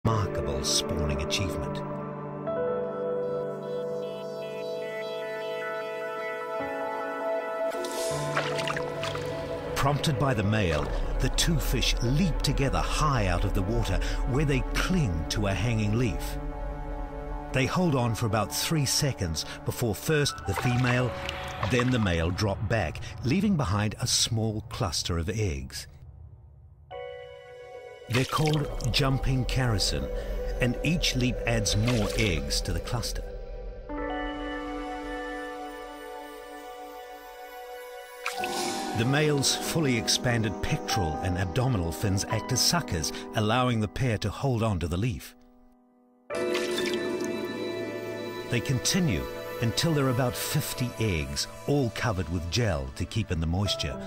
remarkable spawning achievement. Prompted by the male, the two fish leap together high out of the water, where they cling to a hanging leaf. They hold on for about 3 seconds before first the female, then the male drop back, leaving behind a small cluster of eggs. They're called jumping characin, and each leap adds more eggs to the cluster. The male's fully expanded pectoral and abdominal fins act as suckers, allowing the pair to hold on to the leaf. They continue until there are about 50 eggs, all covered with gel to keep in the moisture.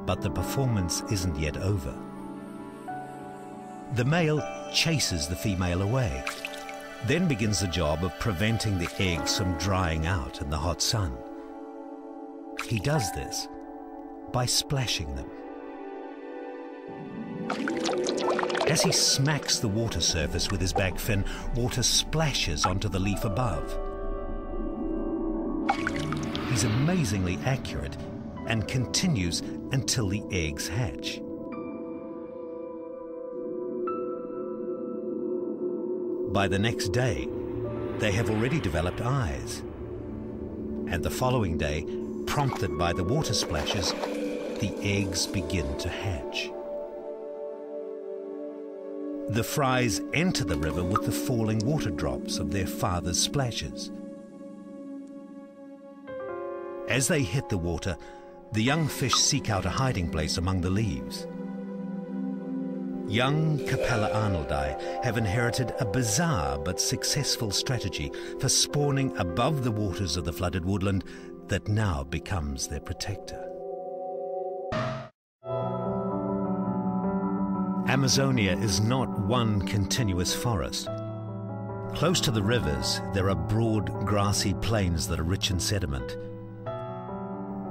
But the performance isn't yet over. The male chases the female away, then begins the job of preventing the eggs from drying out in the hot sun. He does this by splashing them. As he smacks the water surface with his back fin, water splashes onto the leaf above. He's amazingly accurate and continues until the eggs hatch. By the next day, they have already developed eyes. And the following day, prompted by the water splashes, the eggs begin to hatch. The fries enter the river with the falling water drops of their father's splashes. As they hit the water, the young fish seek out a hiding place among the leaves. Young Capella arnoldi have inherited a bizarre but successful strategy for spawning above the waters of the flooded woodland that now becomes their protector. Amazonia is not one continuous forest. Close to the rivers, there are broad, grassy plains that are rich in sediment.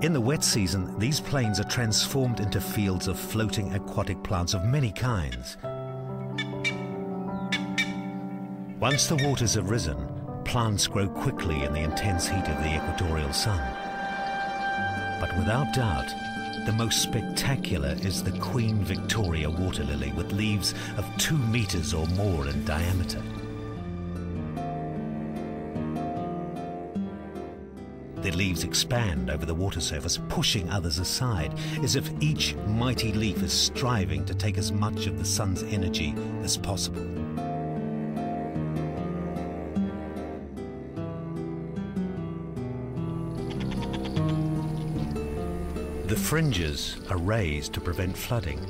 In the wet season, these plains are transformed into fields of floating aquatic plants of many kinds. Once the waters have risen, plants grow quickly in the intense heat of the equatorial sun. But without doubt, the most spectacular is the Queen Victoria water lily, with leaves of 2 meters or more in diameter. Their leaves expand over the water surface, pushing others aside, as if each mighty leaf is striving to take as much of the sun's energy as possible. The fringes are raised to prevent flooding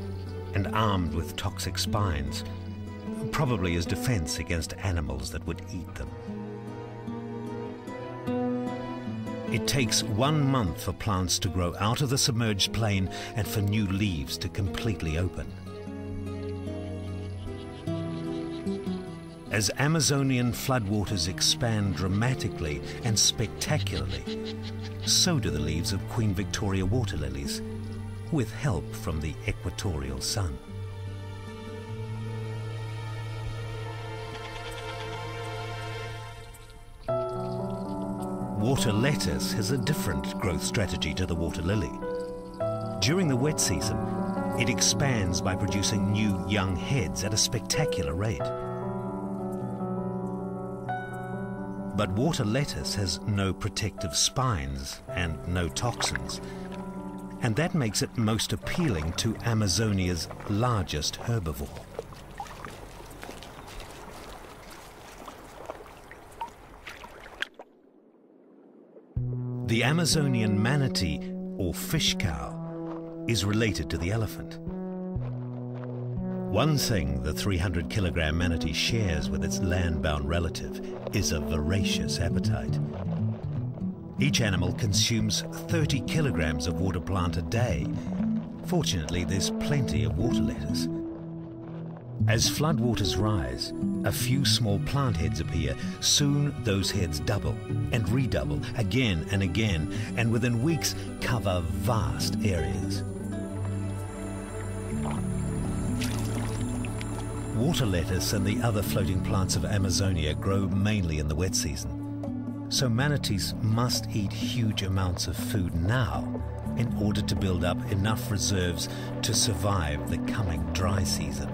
and armed with toxic spines, probably as defense against animals that would eat them. It takes 1 month for plants to grow out of the submerged plain and for new leaves to completely open. As Amazonian floodwaters expand dramatically and spectacularly, so do the leaves of Queen Victoria water lilies, with help from the equatorial sun. Water lettuce has a different growth strategy to the water lily. During the wet season, it expands by producing new young heads at a spectacular rate. But water lettuce has no protective spines and no toxins, and that makes it most appealing to Amazonia's largest herbivore. The Amazonian manatee, or fish cow, is related to the elephant. One thing the 300-kilogram manatee shares with its land-bound relative is a voracious appetite. Each animal consumes 30 kilograms of water plant a day. Fortunately, there's plenty of water lettuce. As floodwaters rise, a few small plant heads appear. Soon those heads double and redouble again and again, and within weeks cover vast areas. Water lettuce and the other floating plants of Amazonia grow mainly in the wet season. So manatees must eat huge amounts of food now in order to build up enough reserves to survive the coming dry season.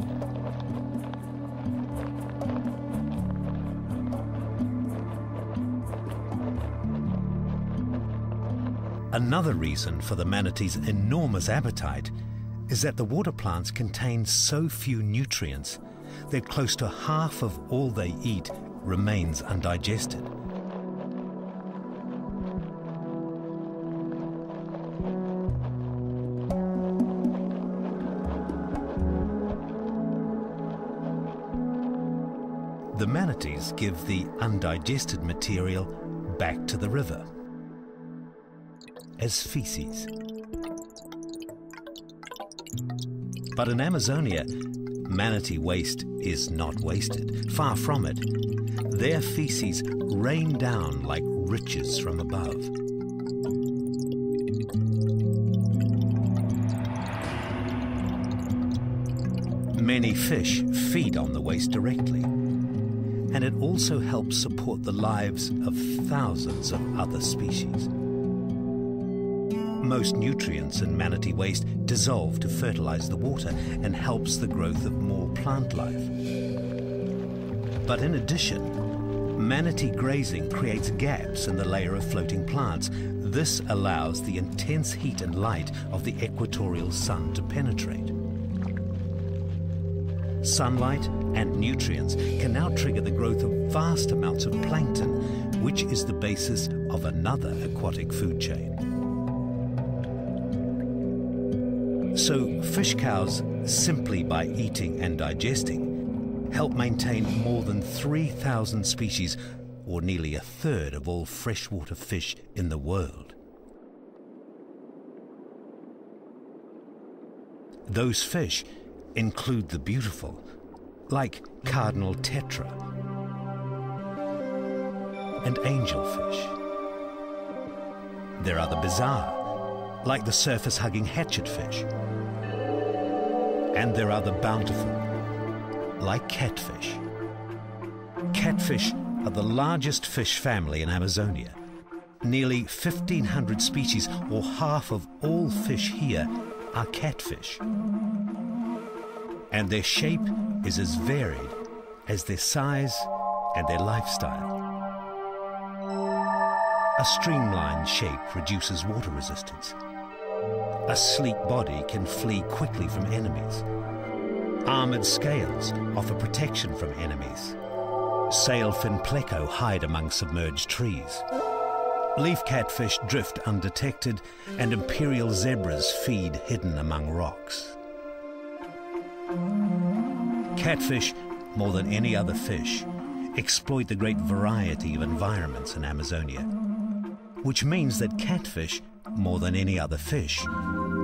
Another reason for the manatee's enormous appetite is that the water plants contain so few nutrients that close to half of all they eat remains undigested. The manatees give the undigested material back to the river as feces. But in Amazonia, manatee waste is not wasted. Far from it. Their feces rain down like riches from above. Many fish feed on the waste directly, and it also helps support the lives of thousands of other species. Most nutrients in manatee waste dissolve to fertilize the water and helps the growth of more plant life. But in addition, manatee grazing creates gaps in the layer of floating plants. This allows the intense heat and light of the equatorial sun to penetrate. Sunlight and nutrients can now trigger the growth of vast amounts of plankton, which is the basis of another aquatic food chain. So fish cows, simply by eating and digesting, help maintain more than 3,000 species, or nearly a third of all freshwater fish in the world. Those fish include the beautiful, like cardinal tetra and angelfish. There are the bizarre, like the surface-hugging hatchetfish. And there are the bountiful, like catfish. Catfish are the largest fish family in Amazonia. Nearly 1,500 species, or half of all fish here, are catfish. And their shape is as varied as their size and their lifestyle. A streamlined shape reduces water resistance. A sleek body can flee quickly from enemies. Armored scales offer protection from enemies. Sailfin pleco hide among submerged trees. Leaf catfish drift undetected, and imperial zebras feed hidden among rocks. Catfish, more than any other fish, exploit the great variety of environments in Amazonia, which means that catfish, more than any other fish,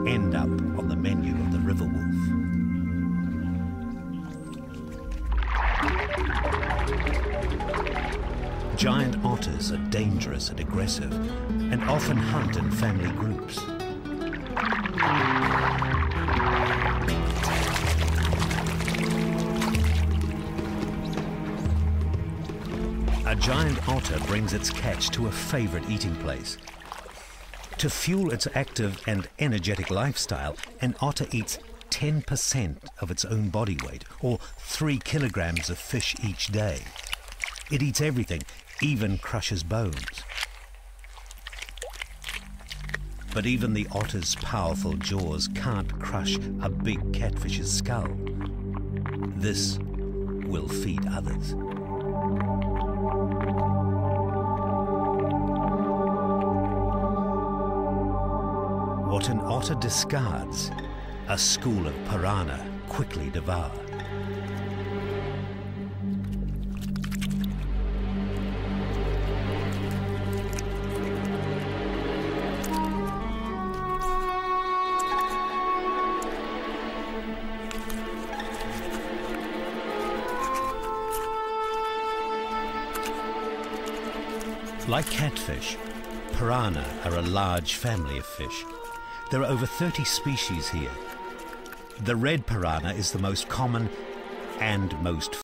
end up on the menu of the river wolf. Giant otters are dangerous and aggressive and often hunt in family groups. A giant otter brings its catch to a favorite eating place. To fuel its active and energetic lifestyle, an otter eats 10% of its own body weight, or 3 kilograms of fish each day. It eats everything, even crushes bones. But even the otter's powerful jaws can't crush a big catfish's skull. This will feed others. What an otter discards, a school of piranha quickly devour. Like catfish, piranha are a large family of fish. There are over 30 species here. The red piranha is the most common and most